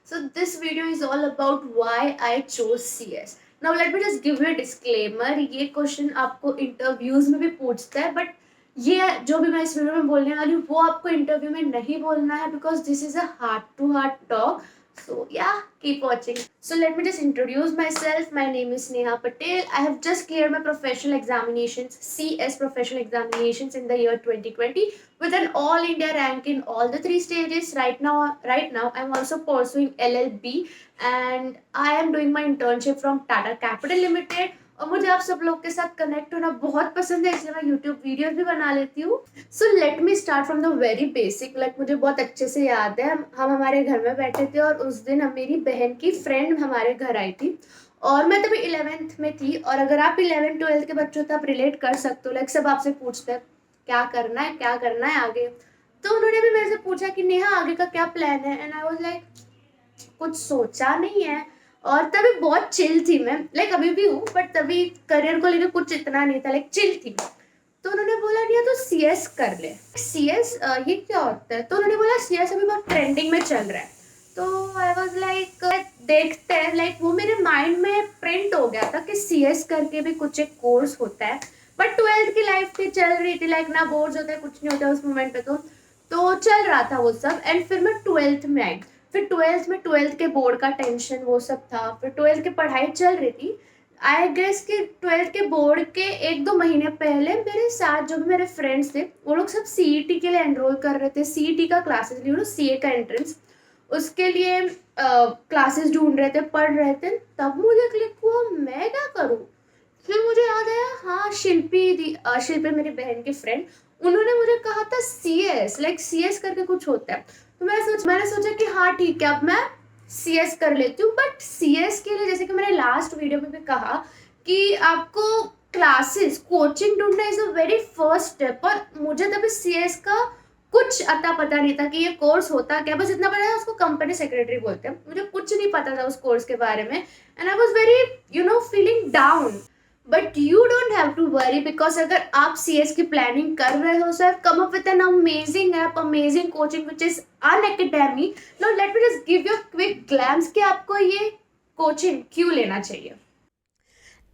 So this video is all about why I chose CS. Now let me just give you a disclaimer. ये question आपको interviews में भी पूछता है, but ये जो भी मैं इस वीडियो में बोलने वाली हूँ वो आपको इंटरव्यू में नहीं बोलना है, because this is a heart to heart talk. So yeah, keep watching. So let me just introduce myself. My name is Neha Patel. I have just cleared my professional examinations, CS professional examinations in the year 2020 with an all India rank in all the three stages. Right now I'm also pursuing LLB and I am doing my internship from Tata Capital Limited. और मुझे आप सब लोग के साथ connect होना बहुत पसंद है, इसलिए मैं यूट्यूब वीडियोस भी बना लेती हूँ. So let me start from the very basic. Like मुझे बहुत अच्छे से याद है, हम हमारे घर में बैठे थे और उस दिन मेरी बहन की फ्रेंड हमारे घर आई थी और मैं तभी 11th में थी. और अगर आप 11th-12th के बच्चों तो आप रिलेट कर सकते हो. लाइक सब आपसे पूछते हैं क्या करना है आगे. तो उन्होंने भी मेरे से पूछा कि नेहा आगे का क्या प्लान है, एंड आई वाज लाइक कुछ सोचा नहीं है. और तभी बहुत चिल थी मैं, लाइक अभी भी हूँ, बट तभी करियर को लेकर कुछ इतना नहीं था, लाइक चिल थी. तो उन्होंने बोला नहीं तो सीएस कर ले. सीएस ये क्या होता है? तो उन्होंने बोला सीएस अभी बहुत ट्रेंडिंग में चल रहा है. तो आई वाज लाइक देखते हैं. लाइक वो मेरे माइंड में प्रिंट हो गया था कि सीएस करके भी कुछ एक कोर्स होता है. बट 12th की लाइफ थी, चल रही थी, लाइक ना बोर्ड होता है, कुछ नहीं होता उस मोमेंट पे. तो चल रहा था वो सब. एंड फिर मैं 12th में आई. फिर 12th के बोर्ड का टेंशन वो सब था. फिर 12th की पढ़ाई चल रही थी. आई गेस कि 12th के बोर्ड के 1-2 महीने पहले मेरे साथ जो भी मेरे फ्रेंड्स थे वो लोग सब सीईटी के लिए एनरोल कर रहे थे. सीईटी का क्लासेस, सीए का एंट्रेंस, उसके लिए क्लासेस ढूंढ रहे थे, पढ़ रहे थे. तब मुझे क्लिक हुआ मैं क्या करूँ. फिर मुझे याद आया, हाँ शिल्पी मेरी बहन की फ्रेंड, उन्होंने मुझे कहा था सीएस, लाइक सीएस करके कुछ होता है. तो मैंने सोचा कि हाँ ठीक है, अब मैं सीएस कर लेती हूँ. बट सीएस के लिए जैसे कि मैंने लास्ट वीडियो में भी कहा कि आपको क्लासेस कोचिंग ढूंढना is a very first step. और मुझे तभी सीएस का कुछ अता पता नहीं था कि ये कोर्स होता क्या. बस इतना पता था उसको कंपनी सेक्रेटरी बोलते हैं. मुझे कुछ नहीं पता था उस कोर्स के बारे में. And I was very feeling down. But you don't have to worry, because अगर आप सीएस की प्लानिंग कर रहे हो, so I have come up with an amazing app, amazing coaching which is Unacademy. Now let me just give you a quick glance कि आपको ये coaching क्यों लेना चाहिए.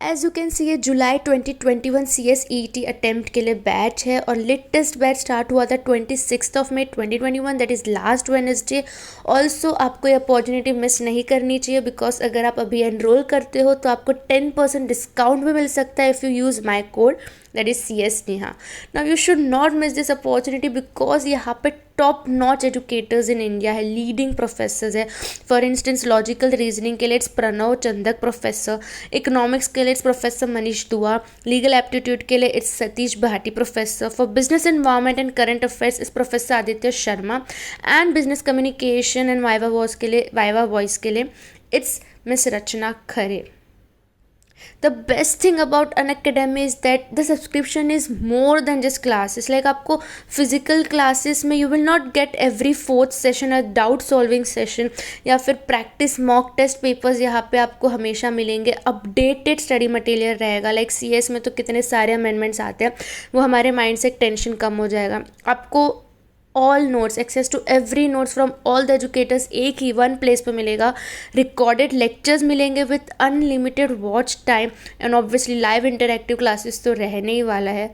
एज यू कैन सी ये जुलाई 2021 CSET अटेम्प्ट के लिए बैच है और लिट टेस्ट बैच स्टार्ट हुआ था 26 मई 2021, that is last Wednesday. Also आपको ये अपॉर्चुनिटी मिस नहीं करनी चाहिए, बिकॉज अगर आप अभी एनरोल करते हो तो आपको 10% डिस्काउंट भी मिल सकता है if you use my code, that is CS Neha. Now you should not miss this opportunity, because यहाँ पे top notch educators in India है, लीडिंग प्रोफेसर्स है. फॉर इंस्टेंस लॉजिकल रीजनिंग के लिए it's Pranav Chandak professor, economics के लिए it's professor Manish दुआ, legal aptitude के लिए it's Satish Bhati professor, for business environment and current affairs is professor Aditya Sharma, and business communication and viva voce के लिए it's miss Rachna Khare. The best thing about Unacademy is that the subscription is more than just classes. Like आपको physical classes में you will not get every 4th session a doubt solving session या फिर practice mock test papers. यहाँ पे आपको हमेशा मिलेंगे. updated study material रहेगा. like CS में तो कितने सारे amendments आते हैं, वो हमारे mind से टेंशन कम हो जाएगा. आपको all notes, access to every notes from all the educators एक ही वन प्लेस पे मिलेगा. रिकॉर्डेड लेक्चर्स मिलेंगे with unlimited watch time and obviously live interactive classes तो रहने ही वाला है.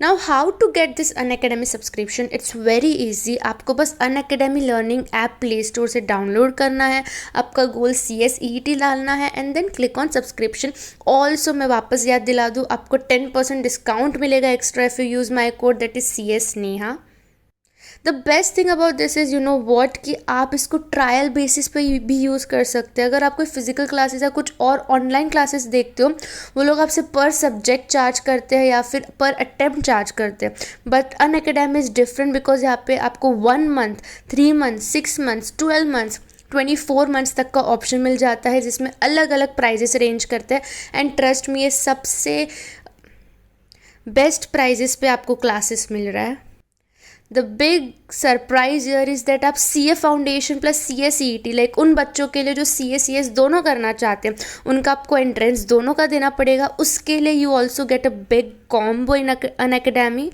Now how to get this Unacademy subscription. It's very easy. आपको बस Unacademy learning app play store से डाउनलोड करना है. आपका गोल CSET डालना है and then click on subscription. Also मैं वापस याद दिला दूँ, आपको 10% डिस्काउंट मिलेगा extra if you use my code, that is CS Neha. The best thing about this is, you know what, कि आप इसको ट्रायल बेसिस पे भी यूज़ कर सकते हैं. अगर आप कोई फिजिकल क्लासेस या कुछ और ऑनलाइन क्लासेस देखते हो, वो लोग आपसे पर सब्जेक्ट चार्ज करते हैं या फिर पर अटेम्प्ट चार्ज करते हैं. But Unacademy is different, because यहाँ पे आपको 1 month, 3 month, 6 months, 12 months, 24 months तक का ऑप्शन मिल जाता है, जिसमें अलग अलग प्राइजेस रेंज करते हैं. एंड ट्रस्ट मी, ये सबसे बेस्ट प्राइजेस पे आपको क्लासेस मिल रहा है. The big surprise year is that आप CA foundation plus CSET, like उन बच्चों के लिए जो CA CS दोनों करना चाहते हैं, उनका आपको एंट्रेंस दोनों का देना पड़ेगा. उसके लिए you also get a big combo in Unacademy.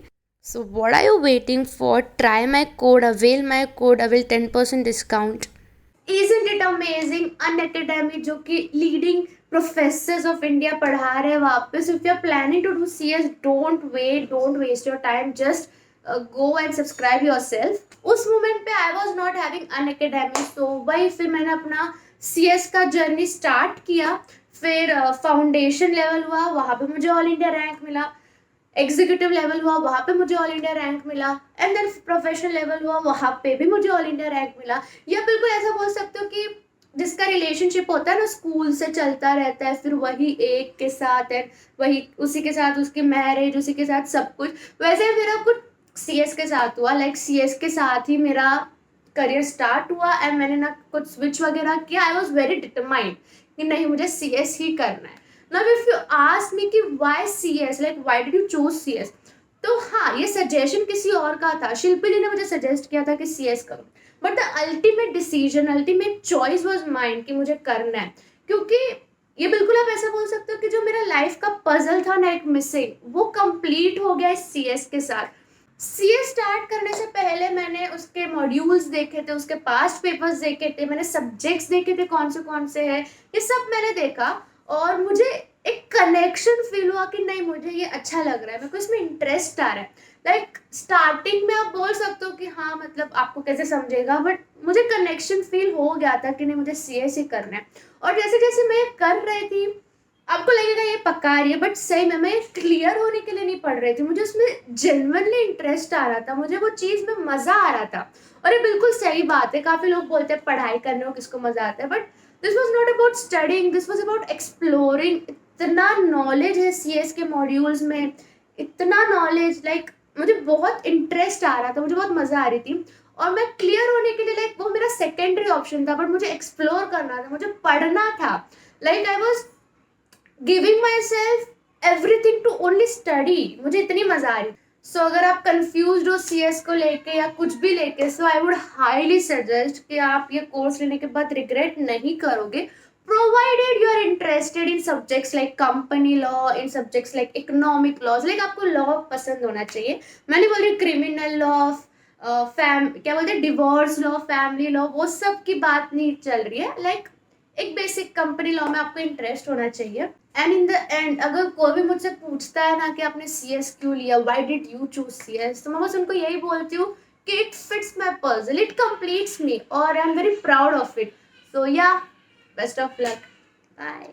So what are you waiting for? Try my code, avail my code, avail 10% discount. Isn't it amazing? Unacademy जो कि लीडिंग प्रोफेसर्स ऑफ इंडिया पढ़ा रहे हैं वहाँ पे. So if you are planning to do CS, don't wait, don't waste your time, just go and subscribe yourself. उस moment पे I was not having Unacademy, तो वही फिर मैंने अपना CS का जर्नी स्टार्ट किया. फिर फाउंडेशन लेवल हुआ, वहाँ पे मुझे ऑल इंडिया रैंक मिला. एग्जीक्यूटिव लेवल हुआ, वहाँ पे मुझे ऑल इंडिया रैंक मिला. एंड देन प्रोफेशनल लेवल हुआ, वहाँ पे भी मुझे ऑल इंडिया रैंक मिला. या बिल्कुल ऐसा बोल सकते हो कि जिसका रिलेशनशिप होता है ना स्कूल से चलता रहता है, फिर वही एक के साथ एंड वही उसी के साथ उसकी मैरिज, उसी के साथ सब कुछ, वैसे मेरा कुछ CS के साथ हुआ. लाइक CS के साथ ही मेरा करियर स्टार्ट हुआ एंड मैंने ना कुछ स्विच वगैरह किया. आई वॉज वेरी डिटरमाइंड कि नहीं, मुझे CS ही करना है. Now if you ask me कि why CS, like why did you choose CS, तो हाँ, ये सजेशन किसी और का था. शिल्पी जी ने मुझे सजेस्ट किया था कि CS करो, but the ultimate decision, ultimate choice was mind कि मुझे करना है. क्योंकि ये बिल्कुल आप ऐसा बोल सकते हो कि जो मेरा लाइफ का पजल था ना एक मिसिंग, वो कंप्लीट हो गया इस CS के साथ. CS स्टार्ट करने से पहले मैंने उसके मॉड्यूल्स देखे थे, उसके पास्ट पेपर्स देखे थे, मैंने सब्जेक्ट्स देखे थे कौन से हैं, ये सब मैंने देखा. और मुझे एक कनेक्शन फील हुआ कि नहीं, मुझे ये अच्छा लग रहा है, मेरे को इसमें इंटरेस्ट आ रहा है. लाइक स्टार्टिंग में आप बोल सकते हो कि हाँ मतलब आपको कैसे समझेगा, बट मुझे कनेक्शन फील हो गया था कि नहीं, मुझे CS ही करना है. और जैसे जैसे मैं कर रही थी, आपको लगेगा ये पका रही है, बट सही में मैं क्लियर होने के लिए नहीं पढ़ रही थी. मुझे उसमें जेन्युइनली इंटरेस्ट आ रहा था, मुझे वो चीज़ में मज़ा आ रहा था. और ये बिल्कुल सही बात है. काफ़ी लोग बोलते हैं पढ़ाई करने को किसको मज़ा आता है, but this was not about studying, this was about exploring. इतना नॉलेज है CS के मॉड्यूल्स में, इतना नॉलेज, लाइक मुझे बहुत इंटरेस्ट आ रहा था, मुझे बहुत मज़ा आ रही थी. और मैं क्लियर होने के लिए, लाइक वो मेरा सेकेंडरी ऑप्शन था, बट मुझे एक्सप्लोर करना था, मुझे पढ़ना था. Like I was giving myself everything to only study. मुझे इतनी मज़ा आ रही. सो अगर आप कंफ्यूज हो CS को लेके या कुछ भी लेके, सो आई वुड हाईली सजेस्ट कि आप ये कोर्स लेने के बाद रिग्रेट नहीं करोगे, provided you are interested in subjects like company law, in subjects like economic laws. Like आपको लॉ पसंद होना चाहिए. मैं नहीं बोल रही क्रिमिनल लॉ, क्या बोलते हैं, डिवोर्स लॉ, फैमिली लॉ, वो सब की बात नहीं चल रही है. लाइक एक बेसिक कंपनी लॉ में आपको इंटरेस्ट होना चाहिए. एंड इन द एंड अगर कोई भी मुझसे पूछता है ना कि आपने CS क्यों लिया, why did you choose CS, तो मैं बस उनको यही बोलती हूँ कि it fits my puzzle, it completes me और I am very proud of it. So yeah, best of luck, bye.